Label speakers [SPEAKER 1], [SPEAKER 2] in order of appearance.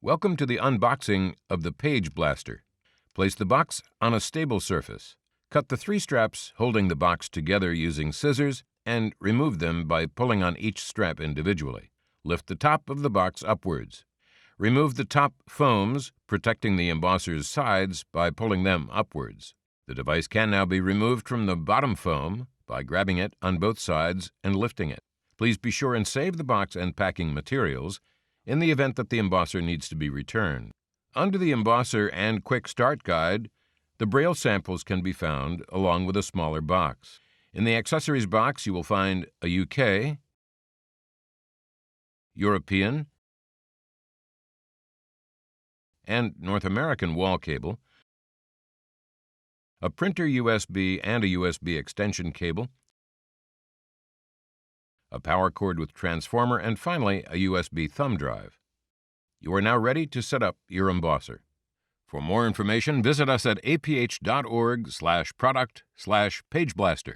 [SPEAKER 1] Welcome to the unboxing of the PageBlaster. Place the box on a stable surface. Cut the 3 straps holding the box together using scissors and remove them by pulling on each strap individually. Lift the top of the box upwards. Remove the top foams, protecting the embosser's sides by pulling them upwards. The device can now be removed from the bottom foam by grabbing it on both sides and lifting it. Please be sure and save the box and packing materials in the event that the embosser needs to be returned. Under the embosser and quick start guide, the Braille samples can be found along with a smaller box. In the accessories box, you will find a UK, European, and North American wall cable, a printer USB and a USB extension cable, a power cord with transformer, and finally a USB thumb drive. You are now ready to set up your embosser. For more information, visit us at aph.org/product/PageBlaster.